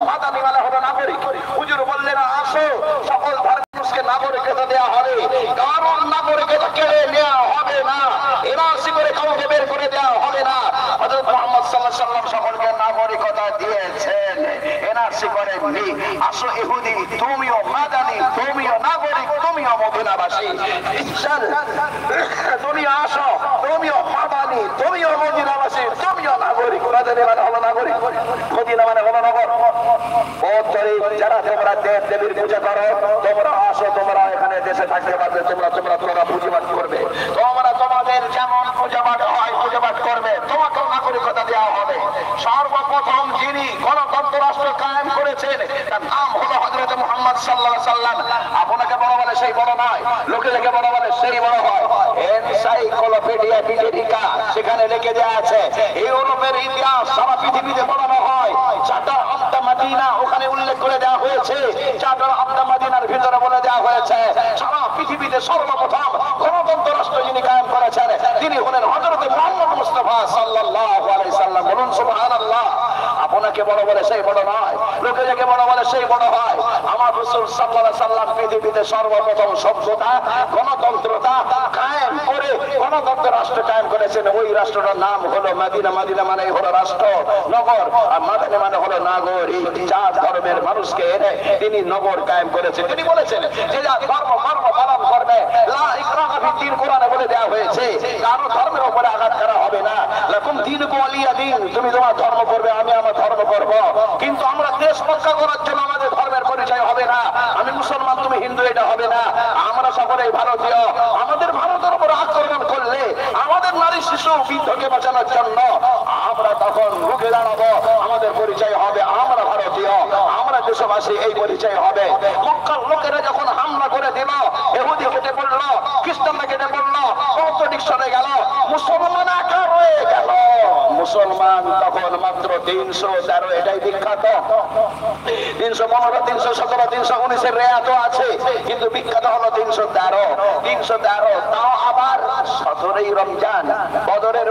মাদানী মানে হলো নাগরিক। হুজুর বললেন আসো সকল ধর্মকে নাগরিকতা দেওয়া হবে, কারণ নাগরিকতা কেড়ে নেওয়া হবে না, এনআরসি করে কাউকে বের করে দেওয়া হবে না। হযরত মুহাম্মদ সাল্লাল্লাহু আলাইহি ওয়াসাল্লাম সকলকে নাগরিকতা দিয়েছেন, এনআরসি করেননি। আসো ইহুদি তুমিও মাদানী, তুমিও নাগরিক, তুমিও মদিনাবাসী। ইসলাম দুনিয়া আসো তুমিও মাদানী, তুমিও মদিনাবাসী, তুমিও নাগরিক। মাদানী মানে হলো নাগরিক, মদিনা মানে হলো নগর। যারা তোমরা দেব দেবীর পূজা করো তোমরা আসো, তোমরা এখানে দেশে থাকতে পারবে, তোমরা পুঁজিবাদ করবে, তোমরা তোমাদের যেমন পূজাবাদ হয় পূজাবাদ করবে, তোমাকে নাগরিকতা দেওয়া হবে। সর্বপ্রথম যিনি গণতন্ত্র রাষ্ট্র কায়েম করেছেন তার নাম হলো হযরত মুহাম্মদ সাল্লাল্লাহু আলাইহি ওয়াসাল্লাম। আপনাকে বড় বলে সেই বড় নয়, লোকে লেখে বড় বলে সেই বড় হয়। এনসাইক্লোপিডিয়া ব্রিটানিকা সেখানে লিখে দেওয়া আছে ইউরোপের ইতিহাস সারা পৃথিবীতে বলানো হয়। চার্টার অফ দ্য মদিনা ওখানে উল্লেখ করে দেওয়া হয়েছে, চার্টার অফ দ্য মদিনার ভিতরে বলে দেওয়া হয়েছে সারা পৃথিবীতে সর্বপ্রথম গণতন্ত্র রাষ্ট্র যিনি কায়েম করেছেন তিনি হলেন হযরত মুহাম্মদ মুস্তাফা সাল্লাল্লাহু আলাইহি সাল্লাম। বলুন সুবহানাল্লাহ। আপনাকে বড় বলে সেই বড় নয়, লোকে যাকে বড় বলে সেই বড় হয়। আমার রাসূল সাল্লাল্লাহু আলাইহি সাল্লাম পৃথিবীতে সর্বপ্রথম সভ্যতা গণতন্ত্রতা কায়েম করে গণতন্ত্র রাষ্ট্র কায়েম করেছেন। ওই রাষ্ট্রটার নাম হলো মদিনা। মদিনা মানে হলো রাষ্ট্র, নগর, আর মাদানী মানে হলো নাগরিক। চার ধর্মের মানুষকে এনে তিনি নগর কায়েম করেছেন। তিনি বলেছেন যে যা ধর্ম পালন করবে, লা ইকরাহা ফিদ্দীন, কোরআনে বলে দেওয়া হয়েছে কারো ধর্মের উপরে আঘাত করা হবে না। লাকুম দীনুকুম ওয়ালিয়া দীন, তুমি তোমার ধর্ম করবে, আমি আমার ধর্ম করব। কিন্তু আমরা দেশ রক্ষা করার জন্য আমাদের ধর্মের পরিচয় হবে না, আমি মুসলমান তুমি হিন্দু এটা হবে না। আমরা সকলেই ভারতীয়। আমাদের ভারতের উপর আক্রমণ করলে আমাদের নারী শিশু বৃদ্ধকে বাঁচানোর জন্য আমরা তখন রুখে দাঁড়াবো, আমাদের পরিচয় হবে আমরা ভারতীয়, আমরা দেশবাসী, এই পরিচয় হবে। মক্কার লোকেরা যখন হামলা করে দিল, ইহুদি কেটে পড়লো, খ্রিস্টানরা কেটে পড়লো, কন্ট্রাডিকশনে গেল, মুসলমান একা রয়ে গেল। মুসলমান তখন মাত্র 313, এটাই বিখ্যাত। 315, 317, 319 রেয়াত আছে, কিন্তু বিখ্যাত হলো 313। তাও আবার 17ই রমজান, বদরের